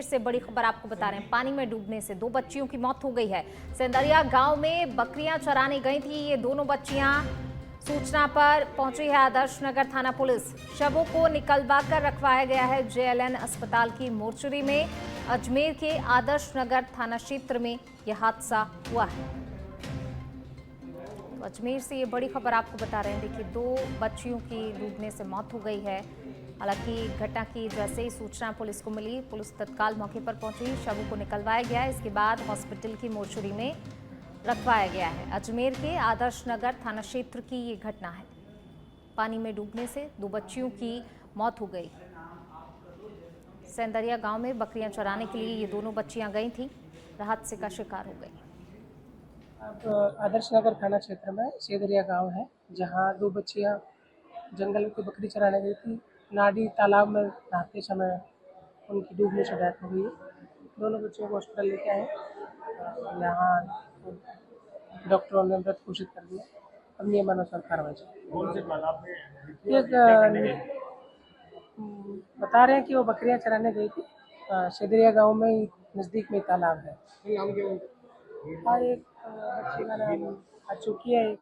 से बड़ी खबर आपको बता रहे हैं। पानी में डूबने से 2 बच्चियों की मौत हो गई है। सेंदरिया गांव में बकरियां चराने गई थी ये दोनों बच्चियां। सूचना पर पहुंची है आदर्श नगर थाना पुलिस। शवों को निकलवा कर रखवाया गया है जेएलएन अस्पताल की मोर्चरी में। अजमेर के आदर्श नगर थाना क्षेत्र में यह हादसा हुआ है। तो अजमेर से ये बड़ी खबर आपको बता रहे हैं। देखिए 2 बच्चियों की डूबने से मौत हो गई है। हालांकि घटना की जैसे ही सूचना पुलिस को मिली, पुलिस तत्काल मौके पर पहुंची, शवों को निकलवाया गया। इसके बाद हॉस्पिटल की मोर्चरी में रखवाया गया है। अजमेर के आदर्श नगर थाना क्षेत्र की ये घटना है। पानी में डूबने से 2 बच्चियों की मौत हो गई। सेंदरिया गांव में बकरियां चराने के लिए ये दोनों बच्चियां गई थी, हादसे का शिकार हो गई। अब आदर्श नगर थाना क्षेत्र में सेंदरिया गांव है, जहां 2 बच्चियां जंगल में बकरी चराने गई थी। नाडी तालाब में नहाते समय उनकी डूबने से डेथ हो गई है। दोनों बच्चों को हॉस्पिटल लेके आए। यहाँ डॉक्टरों ने मृत घोषित कर दिया। अब नियमानुसार कार्रवाई चलेगी। बता रहे हैं कि वो बकरियां चराने गई थी। सेंदरिया गांव में नज़दीक में तालाब है। हाँ, एक बच्ची का नाम अचूकी है।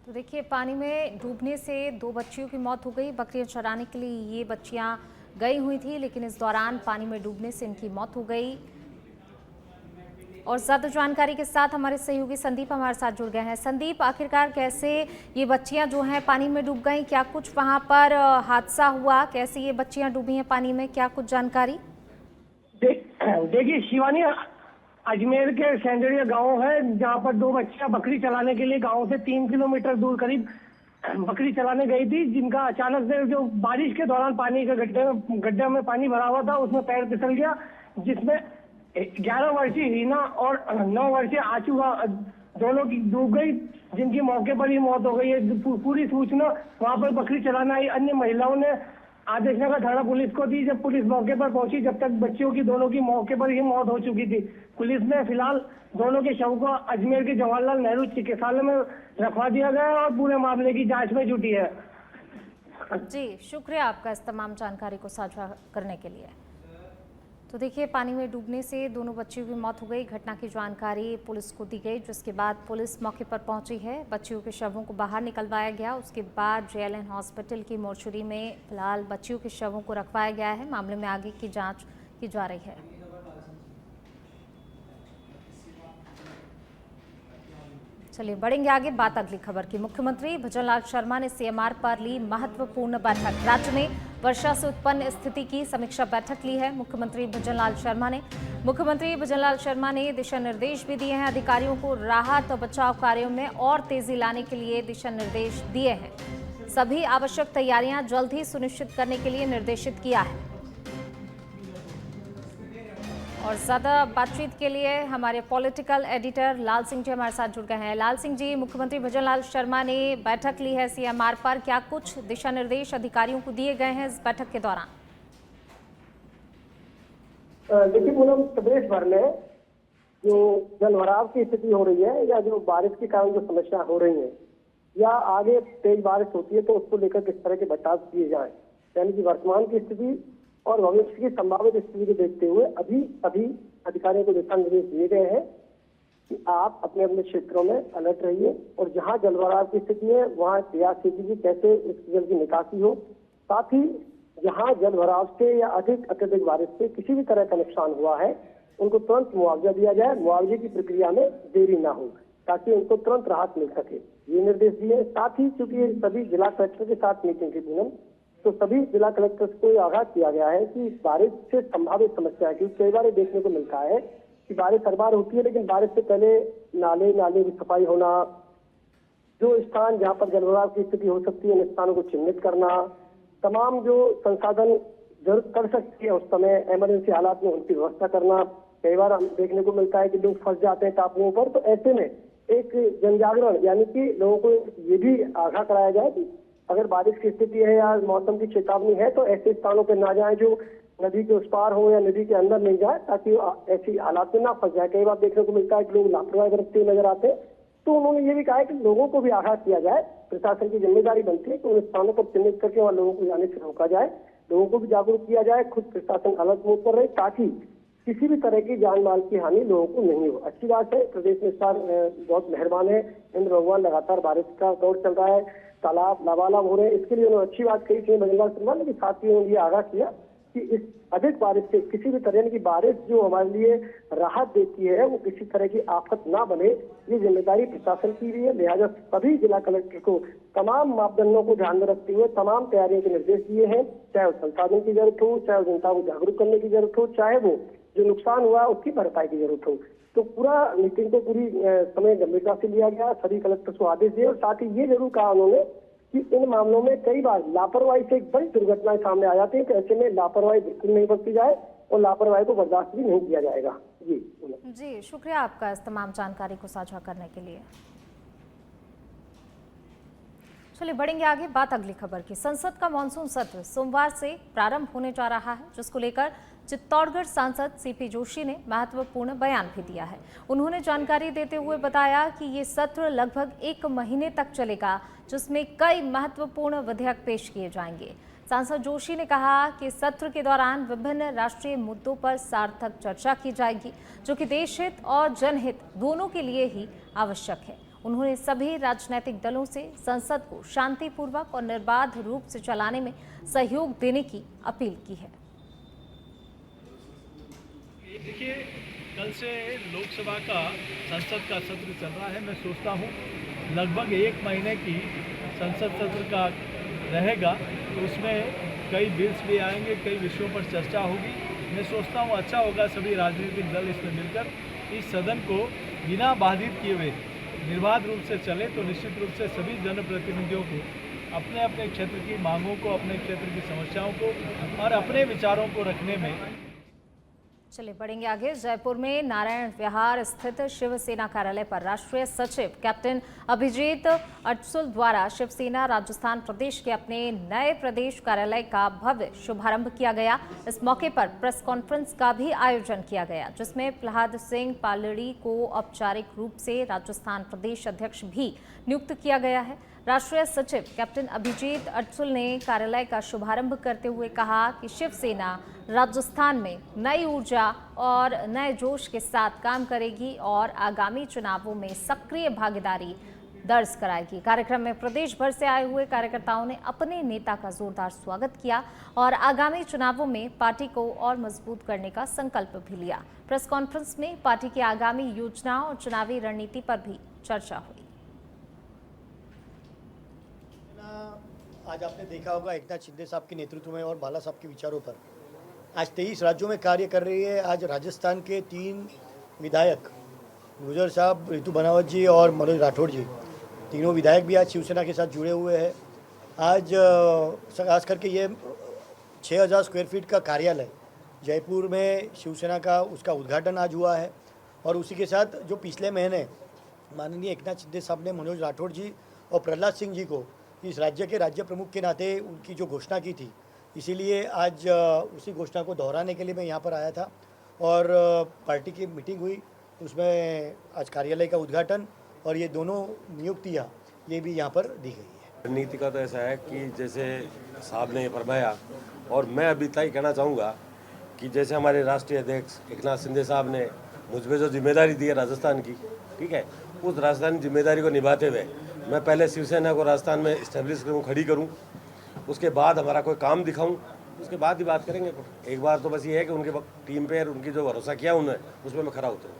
तो देखिए पानी में डूबने से 2 बच्चियों की मौत हो गई। बकरियां चराने के लिए ये बच्चियां गई हुई थी, लेकिन इस दौरान पानी में डूबने से इनकी मौत हो गई। और ज्यादा जानकारी के साथ हमारे सहयोगी संदीप हमारे साथ जुड़ गए हैं। संदीप, आखिरकार कैसे ये बच्चियां जो हैं पानी में डूब गई, क्या कुछ वहां पर हादसा हुआ, कैसे ये बच्चियां डूबी हैं पानी में, क्या कुछ जानकारी? देखिए शिवानी, अजमेर के सेंदरिया गांव है, जहां पर 2 बच्चियां बकरी चलाने के लिए गांव से 3 किलोमीटर दूर करीब बकरी चलाने गई थी, जिनका अचानक से जो बारिश के दौरान पानी के गड्ढे में पानी भरा हुआ था, उसमें पैर फिसल गया, जिसमें 11 वर्षीय हीना और 9 वर्षीय आचू दोनों की डूब गई, जिनकी मौके पर ही मौत हो गई है। पूरी सूचना वहां पर बकरी चलाने आई अन्य महिलाओं ने आदर्श नगर थाना पुलिस को दी। जब पुलिस मौके पर पहुंची, जब तक बच्चियों की दोनों की मौके पर ही मौत हो चुकी थी। पुलिस ने फिलहाल दोनों के शव को अजमेर के जवाहरलाल नेहरू चिकित्सालय में रखवा दिया गया है और पूरे मामले की जांच में जुटी है। जी, शुक्रिया आपका इस तमाम जानकारी को साझा करने के लिए। तो देखिए पानी में डूबने से दोनों बच्चियों की मौत हो गई। घटना की जानकारी पुलिस को दी गई, जिसके बाद पुलिस मौके पर पहुंची है। बच्चियों के शवों को बाहर निकलवाया गया। उसके बाद जेएलएन हॉस्पिटल की मोर्चरी में फिलहाल बच्चियों के शवों को रखवाया गया है। मामले में आगे की जांच की जा रही है। चलिए बढ़ेंगे आगे, बात अगली खबर की। मुख्यमंत्री भजनलाल शर्मा ने सीएमआर पर ली महत्वपूर्ण बैठक। राज्य में वर्षा से उत्पन्न स्थिति की समीक्षा बैठक ली है मुख्यमंत्री भजनलाल शर्मा ने दिशा निर्देश भी दिए हैं। अधिकारियों को राहत और बचाव कार्यों में और तेजी लाने के लिए दिशा निर्देश दिए हैं। सभी आवश्यक तैयारियां जल्द ही सुनिश्चित करने के लिए निर्देशित किया है। और ज्यादा बातचीत के लिए हमारे पॉलिटिकल एडिटर लाल सिंह जी हमारे साथ जुड़ गए हैं। लाल सिंह जी, मुख्यमंत्री भजनलाल शर्मा ने बैठक ली है सीएमआर पर, क्या कुछ दिशा निर्देश अधिकारियों को दिए गए हैं इस बैठक के दौरान? देखिए पूनम, प्रदेश भर में जो जलभराव की स्थिति हो रही है या जो बारिश के कारण जो समस्या हो रही है या आगे तेज बारिश होती है तो उसको लेकर किस तरह के बचाव किए जाए, यानी कि वर्तमान की स्थिति और भविष्य की संभावित स्थिति को देखते हुए अभी सभी अधिकारियों को दिशा निर्देश दिए गए हैं कि आप अपने अपने क्षेत्रों में अलर्ट रहिए और जहां जलभराव की स्थिति है वहां प्रयास कीजिए कैसे इस जल की निकासी हो। साथ ही जहां जलभराव से या अत्यधिक बारिश से किसी भी तरह का नुकसान हुआ है उनको तुरंत मुआवजा दिया जाए। मुआवजे की प्रक्रिया में देरी ना हो ताकि उनको तुरंत राहत मिल सके, ये निर्देश दिए। साथ ही चूंकि सभी जिला कलेक्टर के साथ मीटिंग की पूनम, तो सभी जिला कलेक्टर्स को आगाह किया गया है कि बारिश से संभावित समस्या है, क्योंकि कई बार देखने को मिलता है कि बारिश हर बार होती है लेकिन बारिश से पहले नाले की सफाई होना, जो स्थान जहां पर जलभराव की स्थिति हो सकती है उन स्थानों को चिन्हित करना, तमाम जो संसाधन जरूरत कर सकती है उस समय इमरजेंसी हालात में उनकी व्यवस्था करना। कई बार हम देखने को मिलता है कि लोग फंस जाते हैं टापुओं पर, तो ऐसे में एक जनजागरण यानी कि लोगों को ये भी आगाह कराया जाए कि अगर बारिश की स्थिति है या मौसम की चेतावनी है तो ऐसे स्थानों पर ना जाए जो नदी के उस पार हो या नदी के अंदर नहीं जाए, ताकि ऐसी हालात में ना फंस जाए। कई बार देखने को मिलता है कि लोग लापरवाही बरतते हुए नजर आते हैं, तो उन्होंने ये भी कहा है कि लोगों को भी आगाह किया जाए। प्रशासन की जिम्मेदारी बनती है कि उन स्थानों पर चिन्हित करके वहां लोगों को जाने से रोका जाए लोगों को भी जागरूक किया जाए, खुद प्रशासन अलर्ट मोड पर रहे ताकि किसी भी तरह की जान माल की हानि लोगों को नहीं हो। अच्छी बात है, प्रदेश में इस बार बहुत मेहरबान है, इंद्र भगवान लगातार बारिश का दौर चल रहा है, तालाब लबालब हो रहे हैं, इसके लिए उन्होंने अच्छी बात कही थी बजरंग शर्मा, लेकिन साथ ही उन्होंने ये आगाह किया कि इस अधिक बारिश से किसी भी तरह की बारिश जो हमारे लिए राहत देती है वो किसी तरह की आफत ना बने, ये जिम्मेदारी प्रशासन की भी है। लिहाजा सभी जिला कलेक्टर को तमाम मापदंडों को ध्यान में रखते हुए तमाम तैयारियों के निर्देश दिए हैं, चाहे वो संसाधन की जरूरत हो, चाहे वो जनता को जागरूक करने की जरूरत हो, चाहे वो जो नुकसान हुआ उसकी भरपाई की जरूरत हो। तो पूरा मीटिंग को पूरी समय गंभीरता से लिया गया, सभी कलेक्टर्स को आदेश दिए और साथ ही ये जरूर कहा उन्होंने कि इन मामलों में कई बार लापरवाही से एक बड़ी दुर्घटनाएं सामने आ जाती है, तो ऐसे में लापरवाही बिल्कुल नहीं बरती जाए और लापरवाही को बर्दाश्त भी नहीं किया जाएगा। जी, शुक्रिया आपका इस तमाम जानकारी को साझा करने के लिए। चलिए बढ़ेंगे आगे, बात अगली खबर की। संसद का मानसून सत्र सोमवार से प्रारंभ होने जा रहा है, जिसको लेकर चित्तौड़गढ़ सांसद सीपी जोशी ने महत्वपूर्ण बयान भी दिया है। उन्होंने जानकारी देते हुए बताया कि ये सत्र लगभग 1 महीने तक चलेगा, जिसमें कई महत्वपूर्ण विधेयक पेश किए जाएंगे। सांसद जोशी ने कहा कि सत्र के दौरान विभिन्न राष्ट्रीय मुद्दों पर सार्थक चर्चा की जाएगी, जो कि देश हित और जनहित दोनों के लिए ही आवश्यक है। उन्होंने सभी राजनीतिक दलों से संसद को शांतिपूर्वक और निर्बाध रूप से चलाने में सहयोग देने की अपील की है। देखिए, कल से लोकसभा का संसद का सत्र चल रहा है। मैं सोचता हूँ लगभग 1 महीने की संसद सत्र का रहेगा, तो उसमें कई बिल्स भी आएंगे, कई विषयों पर चर्चा होगी। मैं सोचता हूँ अच्छा होगा सभी राजनीतिक दल इसमें मिलकर इस सदन को बिना बाधित किए हुए निर्बाध रूप से चले, तो निश्चित रूप से सभी जनप्रतिनिधियों को अपने अपने क्षेत्र की मांगों को, अपने क्षेत्र की समस्याओं को और अपने विचारों को रखने में। चलिए बढ़ेंगे आगे। जयपुर में नारायण विहार स्थित शिवसेना कार्यालय पर राष्ट्रीय सचिव कैप्टन अभिजीत अटसुल द्वारा शिवसेना राजस्थान प्रदेश के अपने नए प्रदेश कार्यालय का भव्य शुभारंभ किया गया। इस मौके पर प्रेस कॉन्फ्रेंस का भी आयोजन किया गया, जिसमें प्रहलाद सिंह पालड़ी को औपचारिक रूप से राजस्थान प्रदेश अध्यक्ष भी नियुक्त किया गया है। राष्ट्रीय सचिव कैप्टन अभिजीत अटसुल ने कार्यालय का शुभारंभ करते हुए कहा कि शिवसेना राजस्थान में नई ऊर्जा और नए जोश के साथ काम करेगी और आगामी चुनावों में सक्रिय भागीदारी दर्ज कराएगी। कार्यक्रम में प्रदेश भर से आए हुए कार्यकर्ताओं ने अपने नेता का जोरदार स्वागत किया और आगामी चुनावों में पार्टी को और मजबूत करने का संकल्प भी लिया। प्रेस कॉन्फ्रेंस में पार्टी की आगामी योजना और चुनावी रणनीति पर भी चर्चा हुई। आज आपने देखा होगा एकनाथ शिंदे साहब के नेतृत्व में और बाला साहब के विचारों पर आज 23 राज्यों में कार्य कर रही है। आज राजस्थान के 3 विधायक गुजर साहब, रितु बनावत जी और मनोज राठौड़ जी, तीनों विधायक भी आज शिवसेना के साथ जुड़े हुए हैं। आज खास करके ये 6000 स्क्वायर फीट का कार्यालय जयपुर में शिवसेना का, उसका उद्घाटन आज हुआ है। और उसी के साथ जो पिछले महीने माननीय एकनाथ शिंदे साहब ने मनोज राठौड़ जी और प्रहलाद सिंह जी को इस राज्य के राज्य प्रमुख के नाते उनकी जो घोषणा की थी, इसीलिए आज उसी घोषणा को दोहराने के लिए मैं यहाँ पर आया था और पार्टी की मीटिंग हुई, उसमें आज कार्यालय का उद्घाटन और ये दोनों नियुक्तियाँ ये भी यहाँ पर दी गई है। रणनीति का तो ऐसा है कि जैसे साहब ने फरमाया, और मैं अभी तक कहना चाहूँगा कि जैसे हमारे राष्ट्रीय अध्यक्ष एकनाथ शिंदे साहब ने मुझ पर जो जिम्मेदारी दी है राजस्थान की, ठीक है, उस राजस्थान जिम्मेदारी को निभाते हुए मैं पहले शिवसेना को राजस्थान में इस्टेब्लिश करूँ, खड़ी करूँ, उसके बाद हमारा कोई काम दिखाऊँ, उसके बाद ही बात करेंगे। एक बार तो बस ये है कि उनके टीम पे उनकी जो भरोसा किया उन्होंने, उसमें मैं खड़ा उतरूँ।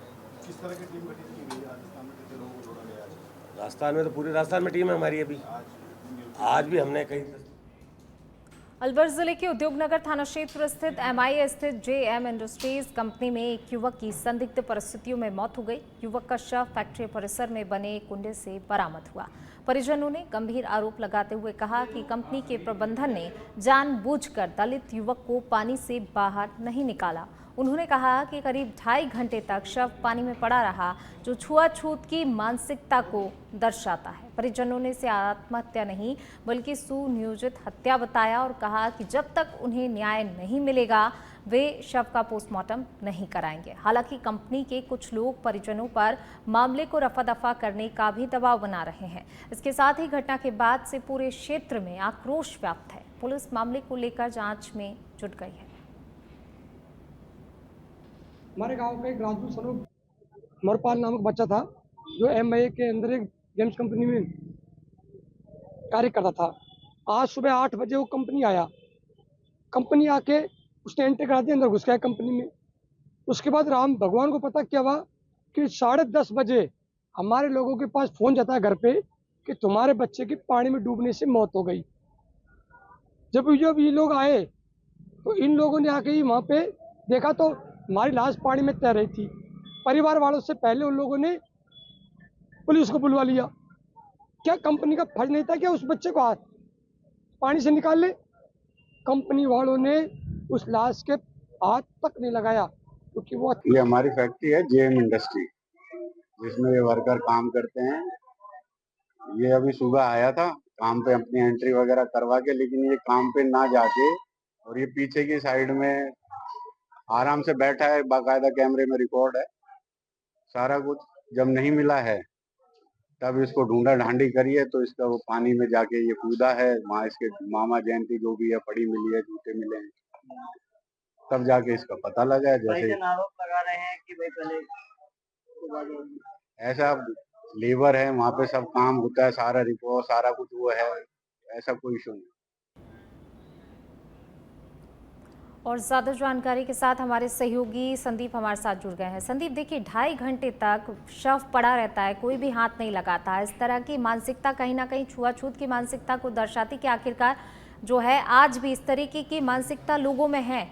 किस तरह की टीम गठित की गई है राजस्थान में? कितने लोगों को जोड़ा गया आज? राजस्थान में तो पूरी राजस्थान में टीम है हमारी। अभी आज भी हमने कहीं अलवर जिले के उद्योगनगर थाना क्षेत्र स्थित एमआई स्थित जेएम इंडस्ट्रीज कंपनी में एक युवक की संदिग्ध परिस्थितियों में मौत हो गई। युवक का शव फैक्ट्री परिसर में बने कुंडे से बरामद हुआ। परिजनों ने गंभीर आरोप लगाते हुए कहा कि कंपनी के प्रबंधन ने जानबूझकर दलित युवक को पानी से बाहर नहीं निकाला। उन्होंने कहा कि करीब 2.5 घंटे तक शव पानी में पड़ा रहा, जो छुआछूत की मानसिकता को दर्शाता है। परिजनों ने इसे आत्महत्या नहीं बल्कि सुनियोजित हत्या बताया और कहा कि जब तक उन्हें न्याय नहीं मिलेगा वे शव का पोस्टमार्टम नहीं कराएंगे। हालांकि कंपनी के कुछ लोग परिजनों पर मामले को रफा दफा करने का भी दबाव बना रहे हैं। इसके साथ ही घटना के बाद से पूरे क्षेत्र में आक्रोश व्याप्त है। पुलिस मामले को लेकर जांच में जुट गई है। हमारे गांव का एक राजू स्वरूप मोरपाल नामक बच्चा था जो MIA के अंदर एक गेम्स कंपनी में कार्य करता था। आज सुबह 8 बजे वो कंपनी आया। कंपनी आके उसने एंट्री करा दी, अंदर घुस गया कंपनी में। उसके बाद राम भगवान को पता क्या हुआ कि 10:30 बजे हमारे लोगों के पास फोन जाता है घर पे कि तुम्हारे बच्चे की पानी में डूबने से मौत हो गई। जब ये लोग आए तो इन लोगों ने आके ही वहाँ पे देखा तो हमारी लाश पानी में तैर रही थी। परिवार वालों से पहले उन लोगों ने पुलिस को बुलवा लिया। क्या कंपनी का फर्ज नहीं था क्या उस बच्चे को हाथ पानी से निकाल ले? कंपनी वालों ने उस लाश के हाथ तक नहीं लगाया क्योंकि वो ये हमारी फैक्ट्री है JM इंडस्ट्री, जिसमें ये वर्कर काम करते हैं। ये अभी सुबह आया था काम पे अपनी एंट्री वगैरह करवा के, लेकिन ये काम पे ना जाके और ये पीछे की साइड में आराम से बैठा है। बाकायदा कैमरे में रिकॉर्ड है सारा कुछ। जब नहीं मिला है तब इसको ढूंढा ढांडी करी है तो इसका वो पानी में जाके ये कूदा है। वहाँ इसके मामा जयंती जो भी है पड़ी मिली है, जूते मिले हैं, तब जाके इसका पता लगा है। जैसे आरोप लगा रहे हैं कि भाई पहले ऐसा लेबर है वहाँ पे, सब काम होता है, सारा रिपोर्ट सारा कुछ वो है, ऐसा कोई इशू नहीं। और ज़्यादा जानकारी के साथ हमारे सहयोगी संदीप हमारे साथ जुड़ गए हैं। संदीप, देखिए 2.5 घंटे तक शव पड़ा रहता है, कोई भी हाथ नहीं लगाता। इस तरह की मानसिकता कहीं ना कहीं छुआछूत की मानसिकता को दर्शाती कि आखिरकार जो है आज भी इस तरीके की मानसिकता लोगों में है।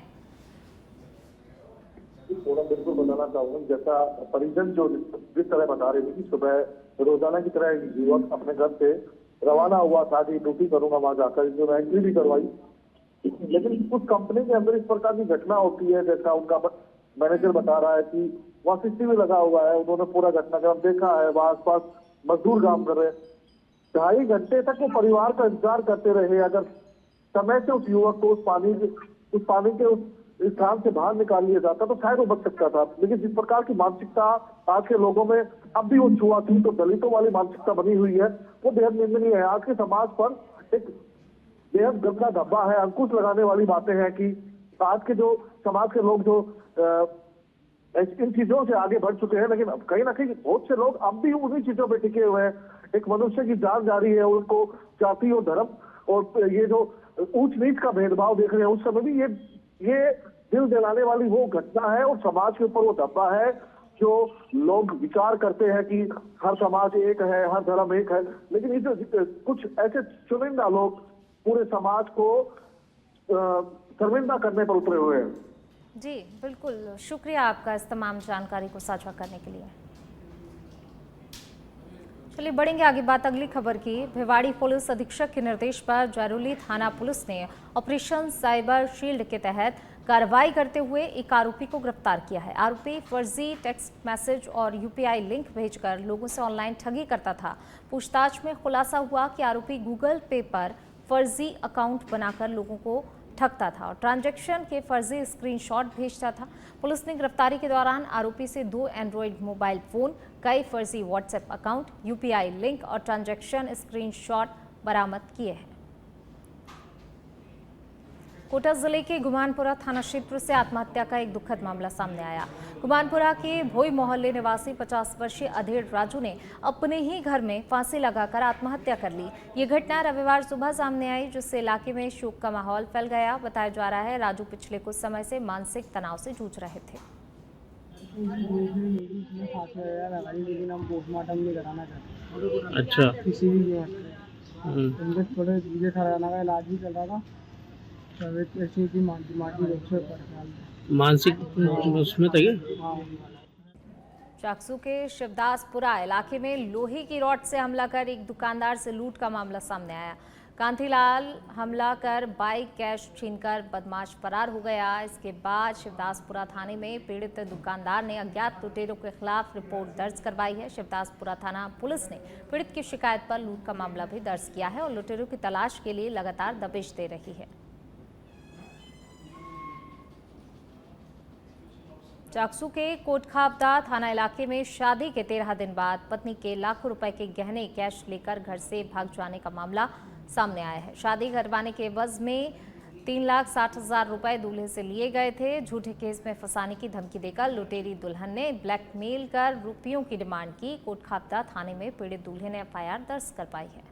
थोड़ा बिल्कुल बताना चाहूंगा, जैसा परिजन जो जिस तरह बता रहे थे कि सुबह रोजाना की तरह युवक अपने घर से रवाना हुआ था कि ड्यूटी करूंगा वहां जाकर, जो एंट्री भी करवाई, लेकिन उस कंपनी के अंदर इस प्रकार की घटना होती है। जैसा उनका मैनेजर बता रहा है कि वहाँ CCTV लगा हुआ है, उन्होंने पूरा घटनाक्रम देखा है, वहाँ आसपास मजदूर काम कर रहे हैं। 2.5 घंटे तक वो परिवार का इंतजार करते रहे। अगर समय से उस युवक को उस पानी के इस स्थान से बाहर निकाल लिया जाता तो शायद वो बच सकता था। लेकिन जिस प्रकार की मानसिकता आज के लोगों में अब भी वो छुआछूत तो दलितों वाली मानसिकता बनी हुई है, वो बेहद निंदनीय है। आज के समाज पर एक बेहद गंदा धब्बा है, अंकुश लगाने वाली बातें हैं कि आज के जो समाज के लोग जो इन चीजों से आगे बढ़ चुके हैं, लेकिन कहीं ना कहीं बहुत से लोग अब भी उन्हीं चीजों पे टिके हुए हैं। एक मनुष्य की जान जा रही है, उनको जाति और धर्म और ये जो ऊंच नीच का भेदभाव देख रहे हैं, उस समय भी ये दिल दिलाने वाली वो घटना है और समाज के ऊपर वो धब्बा है जो लोग विचार करते हैं कि हर समाज एक है, हर धर्म एक है, लेकिन ये कुछ ऐसे चुनिंदा लोग पूरे समाज को शर्मिंदा करने पर उतरे हुए हैं। जी बिल्कुल, शुक्रिया आपका इस तमाम जानकारी को साझा करने के लिए। चलिए बढ़ेंगे आगे बात अगली खबर की। भिवाड़ी पुलिस अधीक्षक के निर्देश पर जयरुली थाना पुलिस ने ऑपरेशन साइबर शील्ड के तहत कार्रवाई करते हुए एक आरोपी को गिरफ्तार किया है। आरोपी फर्जी टेक्स्ट मैसेज और UPI लिंक भेजकर लोगों से ऑनलाइन ठगी करता था। पूछताछ में खुलासा हुआ कि आरोपी गूगल पे पर फर्जी अकाउंट बनाकर लोगों को ठगता था और ट्रांजैक्शन के फर्जी स्क्रीनशॉट भेजता था। पुलिस ने गिरफ्तारी के दौरान आरोपी से 2 एंड्रॉयड मोबाइल फोन, कई फर्जी WhatsApp अकाउंट, UPI लिंक और ट्रांजैक्शन स्क्रीनशॉट बरामद किए हैं। कोटा जिले के गुमानपुरा थाना क्षेत्र से आत्महत्या का एक दुखद मामला सामने आया। गुमानपुरा के भोई मोहल्ले निवासी 50 वर्षीय अधेड़ राजू ने अपने ही घर में फांसी लगाकर आत्महत्या कर ली। ये घटना रविवार सुबह सामने आई, जिससे इलाके में शोक का माहौल फैल गया। बताया जा रहा है राजू पिछले कुछ समय से मानसिक तनाव से जूझ रहे थे। हम पोस्टमार्टम नहीं कराना चाहते। अच्छा, किसी भी थोड़े धीरे ठहराना का इलाज भी चल रहा था। मानसिक उसमें था क्या? चाकसू के शिवदासपुरा इलाके में लोहे की रॉड से हमला कर एक दुकानदार से लूट का मामला सामने आया। कांतीलाल हमला कर बाइक कैश छीनकर बदमाश फरार हो गया। इसके बाद शिवदासपुरा थाने में पीड़ित दुकानदार ने अज्ञात लुटेरों के खिलाफ रिपोर्ट दर्ज करवाई है। शिवदासपुरा थाना पुलिस ने पीड़ित की शिकायत पर लूट का मामला भी दर्ज किया है और लुटेरों की तलाश के लिए लगातार दबिश दे रही है। चाकसू के कोटखापदा थाना इलाके में शादी के 13 दिन बाद पत्नी के लाखों रुपए के गहने कैश लेकर घर से भाग जाने का मामला सामने आया है। शादी करवाने के एवज में 3,60,000 रुपए दूल्हे से लिए गए थे। झूठे केस में फंसाने की धमकी देकर लुटेरी दुल्हन ने ब्लैकमेल कर रुपयों की डिमांड की। कोटखापड़ा थाने में पीड़ित दूल्हे ने एफआईआर दर्ज करवाई है।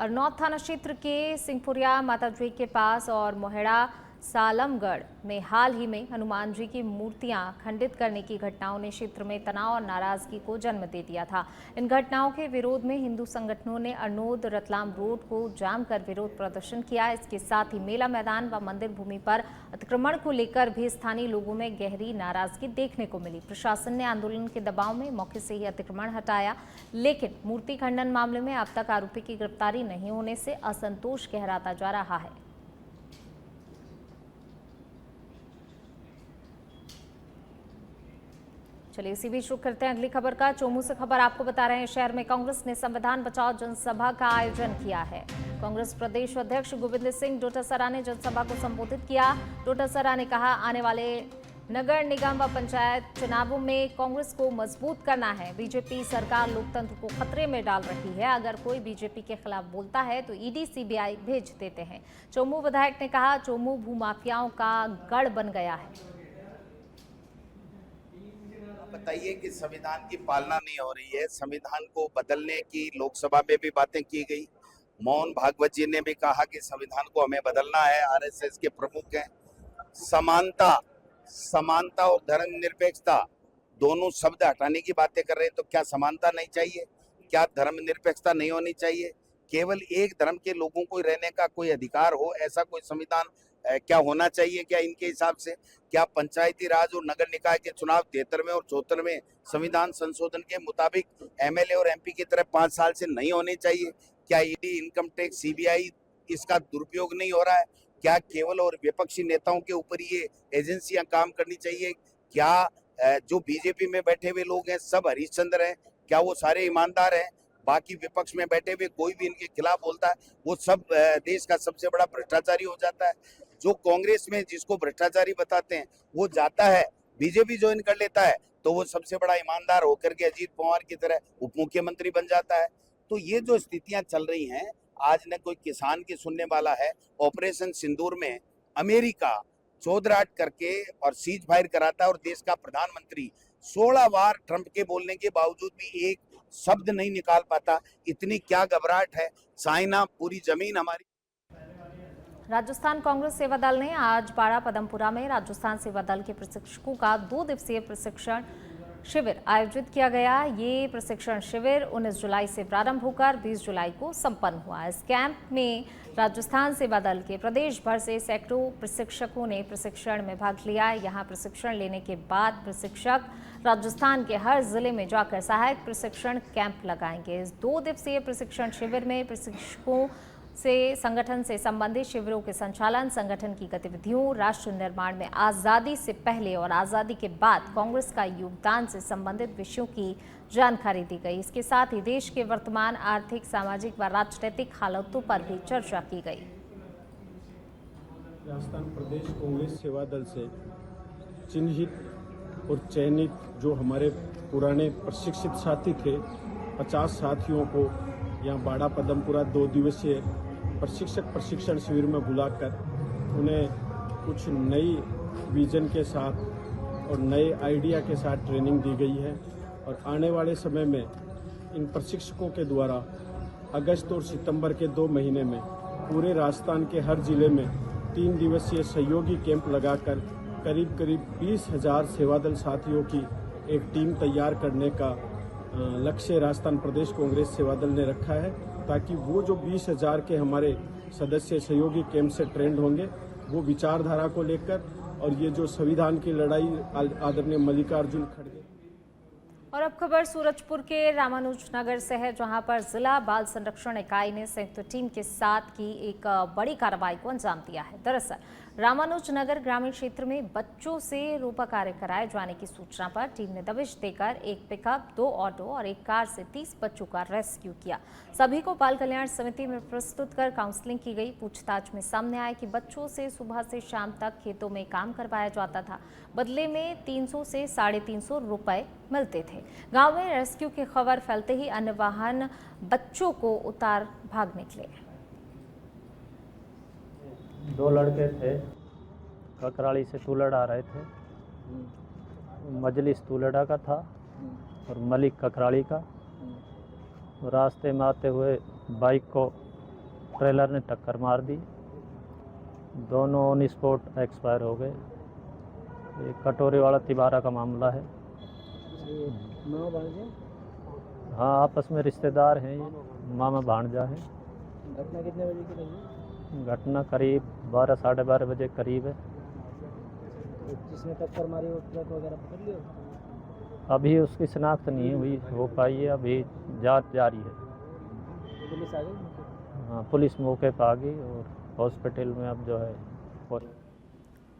अरनौद थाना क्षेत्र के सिंहपुरिया माताजी के पास और मोहेड़ा सालमगढ़ में हाल ही में हनुमान जी की मूर्तियां खंडित करने की घटनाओं ने क्षेत्र में तनाव और नाराजगी को जन्म दे दिया था। इन घटनाओं के विरोध में हिंदू संगठनों ने अरनौद रतलाम रोड को जाम कर विरोध प्रदर्शन किया। इसके साथ ही मेला मैदान व मंदिर भूमि पर अतिक्रमण को लेकर भी स्थानीय लोगों में गहरी नाराजगी देखने को मिली। प्रशासन ने आंदोलन के दबाव में मौके से ही अतिक्रमण हटाया, लेकिन मूर्ति खंडन मामले में अब तक आरोपी की गिरफ्तारी नहीं होने से असंतोष गहराता जा रहा है। चलिए इसी बीच रुक करते हैं अगली खबर का। चोमू से खबर आपको बता रहे हैं, शहर में कांग्रेस ने संविधान बचाओ जनसभा का आयोजन किया है। कांग्रेस प्रदेश अध्यक्ष गोविंद सिंह डोटासरा ने जनसभा को संबोधित किया। डोटासरा ने कहा, आने वाले नगर निगम व पंचायत चुनावों में कांग्रेस को मजबूत करना है। बीजेपी सरकार लोकतंत्र को खतरे में डाल रही है। अगर कोई बीजेपी के खिलाफ बोलता है तो ईडी सीबीआई भेज देते हैं। चोमू विधायक ने कहा, चोमू भूमाफियाओं का गढ़ बन गया है। बताइए कि संविधान की पालना नहीं हो रही है। संविधान को बदलने की लोकसभा में भी बातें की गई। मोहन भागवत जी ने भी कहा कि संविधान को हमें बदलना है। आरएसएस के प्रमुख हैं। समानता और धर्मनिरपेक्षता दोनों शब्द हटाने की बातें कर रहे हैं। तो क्या समानता नहीं चाहिए? क्या धर्मनिरपेक्षता नहीं होनी चाहिए? केवल एक धर्म के लोगों को रहने का कोई अधिकार हो, ऐसा कोई संविधान क्या होना चाहिए? क्या इनके हिसाब से क्या पंचायती राज और नगर निकाय के चुनाव 73वें और 74वें संविधान संशोधन के मुताबिक एमएलए और एमपी की तरह 5 साल से नहीं होने चाहिए? क्या ईडी, इनकम टैक्स, सीबीआई इसका दुरुपयोग नहीं हो रहा है? क्या केवल और विपक्षी नेताओं के ऊपर ये एजेंसियां काम करनी चाहिए? क्या जो बीजेपी में बैठे हुए लोग हैं सब हरिश्चंद्र हैं? क्या वो सारे ईमानदार हैं? बाकी विपक्ष में बैठे हुए कोई भी इनके खिलाफ बोलता है वो सब देश का सबसे बड़ा भ्रष्टाचारी हो जाता है। जो कांग्रेस में जिसको भ्रष्टाचारी बताते हैं वो जाता है बीजेपी ज्वाइन कर लेता है तो वो सबसे बड़ा ईमानदार होकर के अजीत पवार की तरह उप मुख्यमंत्री बन जाता है। तो ये जो स्थितियां चल रही हैं, आज न कोई किसान की सुनने वाला है। ऑपरेशन सिंदूर में अमेरिका चौधराट करके और सीज फायर कराता है और देश का प्रधानमंत्री 16 बार ट्रंप के बोलने के बावजूद भी एक शब्द नहीं निकाल पाता। इतनी क्या घबराहट है? चाइना पूरी जमीन हमारी। राजस्थान कांग्रेस सेवा दल ने आज बाड़ा पदमपुरा में राजस्थान सेवा दल के प्रशिक्षकों का 2 दिवसीय प्रशिक्षण शिविर आयोजित किया गया। ये प्रशिक्षण शिविर 19 जुलाई से प्रारंभ होकर 20 जुलाई को संपन्न हुआ। इस कैंप में राजस्थान सेवा दल के प्रदेश भर से सैकड़ों प्रशिक्षकों ने प्रशिक्षण में भाग लिया। यहाँ प्रशिक्षण लेने के बाद प्रशिक्षक राजस्थान के हर जिले में जाकर सहायक प्रशिक्षण कैंप लगाएंगे। इस 2 दिवसीय प्रशिक्षण शिविर में प्रशिक्षकों से संगठन से संबंधित शिविरों के संचालन, संगठन की गतिविधियों, राष्ट्र निर्माण में आज़ादी से पहले और आज़ादी के बाद कांग्रेस का योगदान से संबंधित विषयों की जानकारी दी गई। इसके साथ ही देश के वर्तमान आर्थिक, सामाजिक व राजनीतिक हालातों पर भी चर्चा की गई। राजस्थान प्रदेश कांग्रेस सेवा दल से चिन्हित और चयनित जो हमारे पुराने प्रशिक्षित साथी थे, 50 साथियों को यहाँ बाड़ा पदमपुरा 2 दिवसीय प्रशिक्षक प्रशिक्षण शिविर में बुलाकर उन्हें कुछ नई विजन के साथ और नए आइडिया के साथ ट्रेनिंग दी गई है। और आने वाले समय में इन प्रशिक्षकों के द्वारा अगस्त और सितंबर के 2 महीने में पूरे राजस्थान के हर जिले में 3 दिवसीय सहयोगी कैंप लगाकर करीब 20,000 सेवादल साथियों की एक टीम तैयार करने का लक्ष्य राजस्थान प्रदेश कांग्रेस सेवादल ने रखा है, ताकि वो जो 20,000 के हमारे सदस्य सहयोगी कैंप से ट्रेंड होंगे वो विचारधारा को लेकर और ये जो संविधान की लड़ाई आदरणीय मल्लिकार्जुन खड़गे। और अब खबर सूरजपुर के रामानुजनगर से है, जहां पर जिला बाल संरक्षण इकाई ने संयुक्त टीम के साथ की एक बड़ी कार्रवाई को अंजाम दिया है। दरअसल रामानुजनगर ग्रामीण क्षेत्र में बच्चों से रोपा कार्य कराए जाने की सूचना पर टीम ने दबिश देकर एक पिकअप, 2 ऑटो और एक कार से 30 बच्चों का रेस्क्यू किया। सभी को बाल कल्याण समिति में प्रस्तुत कर काउंसलिंग की गई। पूछताछ में सामने आया कि बच्चों से सुबह से शाम तक खेतों में काम करवाया जाता था। बदले में 300 से 350 रुपए मिलते थे। गांव में रेस्क्यू की खबर फैलते ही अन्य वाहन बच्चों को उतार भाग निकले। 2 लड़के थे, ककराली से तुलड़ आ रहे थे। मजलिस तुलड़ा का था और मलिक ककराली का। रास्ते में आते हुए बाइक को ट्रेलर ने टक्कर मार दी। दोनों ऑन स्पॉट एक्सपायर हो गए। ये कटोरी वाला तिबारा का मामला है। हाँ, आपस में रिश्तेदार हैं, ये मामा भांजा है। घटना कितने बजे की रही? घटना करीब 12 साढ़े 12 बजे करीब है। तो जिसने टक्कर मारी वो ट्रक वगैरह पकड़ लिया? अभी उसकी शिनाख्त नहीं हुई हो पाई है, अभी जांच जारी है। पुलिस आ गई? हाँ, पुलिस मौके पर आ गई और हॉस्पिटल में अब जो है।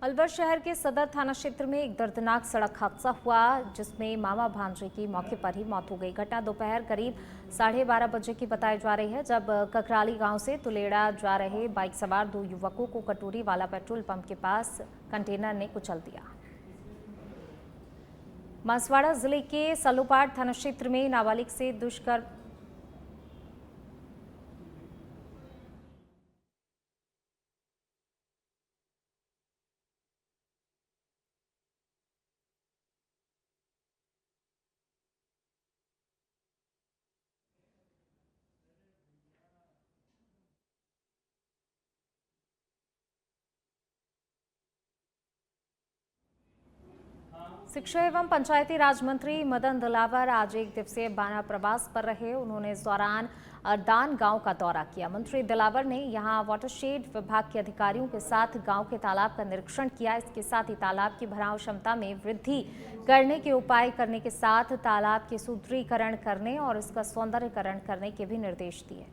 अलवर शहर के सदर थाना क्षेत्र में एक दर्दनाक सड़क हादसा हुआ, जिसमें मामा भांजे की मौके पर ही मौत हो गई। घटना दोपहर करीब 12:30 बजे की बताई जा रही है, जब ककराली गांव से तुलेड़ा जा रहे बाइक सवार 2 युवकों को कटोरी वाला पेट्रोल पंप के पास कंटेनर ने कुचल दिया। बांसवाड़ा जिले के सलोपाड़ थाना क्षेत्र में नाबालिग से दुष्कर्म शिक्षा एवं पंचायती राज मंत्री मदन दिलावर आज 1 दिवसीय बाना प्रवास पर रहे। उन्होंने इस दौरान अरदान गांव का दौरा किया। मंत्री दिलावर ने यहां वाटरशेड विभाग के अधिकारियों के साथ गांव के तालाब का निरीक्षण किया। इसके साथ ही तालाब की भराव क्षमता में वृद्धि करने के उपाय करने के साथ तालाब के सुदृढ़ीकरण करने और इसका सौंदर्यीकरण करने के भी निर्देश दिए।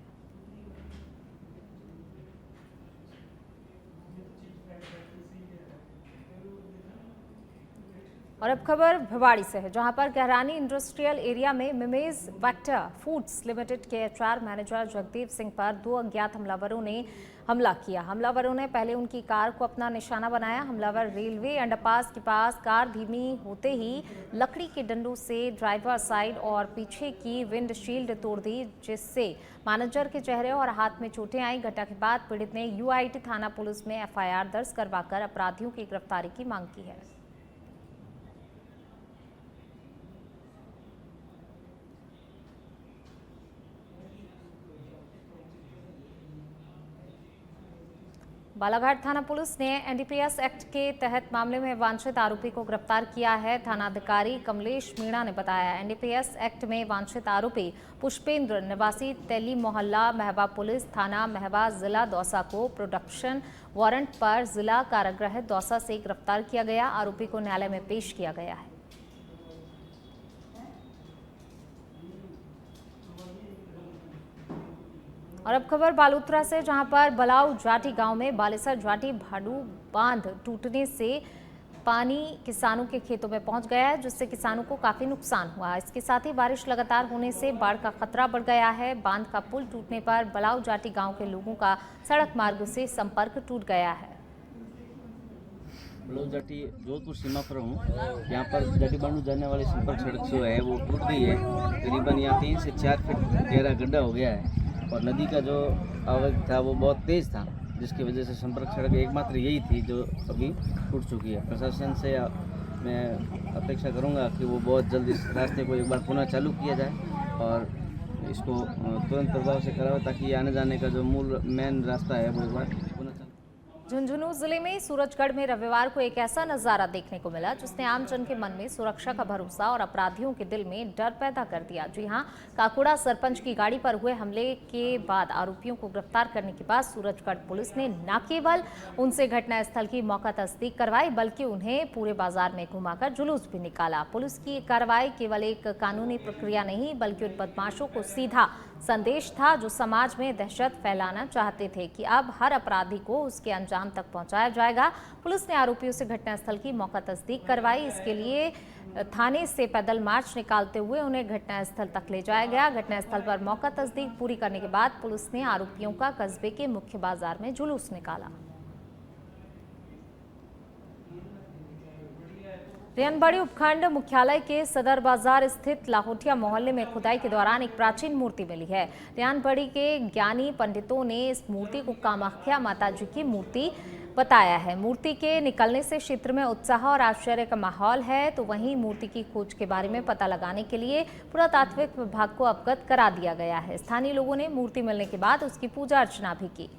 और अब खबर भिवाड़ी से है, जहां पर गहरानी इंडस्ट्रियल एरिया में मिमेज वेक्टर फूड्स लिमिटेड के एचआर मैनेजर जगदीप सिंह पर 2 अज्ञात हमलावरों ने हमला किया। हमलावरों ने पहले उनकी कार को अपना निशाना बनाया। हमलावर रेलवे अंडरपास के पास कार धीमी होते ही लकड़ी के डंडों से ड्राइवर साइड और पीछे की विंडशील्ड तोड़ दी, जिससे मैनेजर के चेहरे और हाथ में चोटें आई। घटना के बाद पीड़ित ने यूआईटी थाना पुलिस में एफआईआर दर्ज करवाकर अपराधियों की गिरफ्तारी की मांग की है। बालाघाट थाना पुलिस ने एनडीपीएस एक्ट के तहत मामले में वांछित आरोपी को गिरफ्तार किया है। थानाधिकारी कमलेश मीणा ने बताया, एनडीपीएस एक्ट में वांछित आरोपी पुष्पेंद्र निवासी तेली मोहल्ला महबा पुलिस थाना महबा जिला दौसा को प्रोडक्शन वारंट पर जिला कारागृह दौसा से गिरफ्तार किया गया। आरोपी को न्यायालय में पेश किया गया है। और अब खबर बालोतरा से, जहां पर बलाऊ जाटी गांव में बालेसर जाटी भाडू बांध टूटने से पानी किसानों के खेतों में पहुंच गया है, जिससे किसानों को काफी नुकसान हुआ। इसके साथ ही बारिश लगातार होने से बाढ़ का खतरा बढ़ गया है। बांध का पुल टूटने पर बलाऊ जाटी गांव के लोगों का सड़क मार्ग से संपर्क टूट गया है। बलाऊ जाटी जोधपुर सीमा पर हूँ। यहाँ पर जाटी बांडू जाने वाली संपर्क सड़क जो है वो टूट गई है। करीबन यहाँ 3 से 4 फीट गहरा गड्ढा हो गया है और नदी का जो आवाज था वो बहुत तेज़ था, जिसकी वजह से संपर्क सड़क एकमात्र यही थी जो अभी टूट चुकी है। प्रशासन से मैं अपेक्षा करूंगा कि वो बहुत जल्द इस रास्ते को एक बार पुनः चालू किया जाए और इसको तुरंत प्रभाव से कराओ, ताकि आने जाने का जो मूल मेन रास्ता है वो एक बार पुनः चालू। झुंझुनू जिले में सूरजगढ़ में रविवार को एक ऐसा नजारा देखने को मिला जिसने आम जन के मन में सुरक्षा का भरोसा और अपराधियों के दिल में डर पैदा कर दिया। जी हां, काकुड़ा सरपंच की गाड़ी पर हुए हमले के बाद आरोपियों को गिरफ्तार करने के बाद सूरजगढ़ पुलिस ने न केवल उनसे घटनास्थल की मौका तस्दीक करवाई, बल्कि उन्हें पूरे बाजार में घुमाकर जुलूस भी निकाला। पुलिस की कार्रवाई केवल एक कानूनी प्रक्रिया नहीं, बल्कि उन बदमाशों को सीधा संदेश था जो समाज में दहशत फैलाना चाहते थे कि अब हर अपराधी को उसके अंजाम तक पहुंचाया जाएगा। पुलिस ने आरोपियों से घटनास्थल की मौका तस्दीक करवाई। इसके लिए थाने से पैदल मार्च निकालते हुए उन्हें घटनास्थल तक ले जाया गया। घटनास्थल पर मौका तस्दीक पूरी करने के बाद पुलिस ने आरोपियों का कस्बे के मुख्य बाजार में जुलूस निकाला। रेनबड़ी उपखंड मुख्यालय के सदर बाजार स्थित लाहौटिया मोहल्ले में खुदाई के दौरान एक प्राचीन मूर्ति मिली है। रेनबड़ी के ज्ञानी पंडितों ने इस मूर्ति को कामाख्या माता जी की मूर्ति बताया है। मूर्ति के निकलने से क्षेत्र में उत्साह और आश्चर्य का माहौल है। तो वहीं मूर्ति की खोज के बारे में पता लगाने के लिए पुरातात्विक विभाग को अवगत करा दिया गया है। स्थानीय लोगों ने मूर्ति मिलने के बाद उसकी पूजा अर्चना भी की।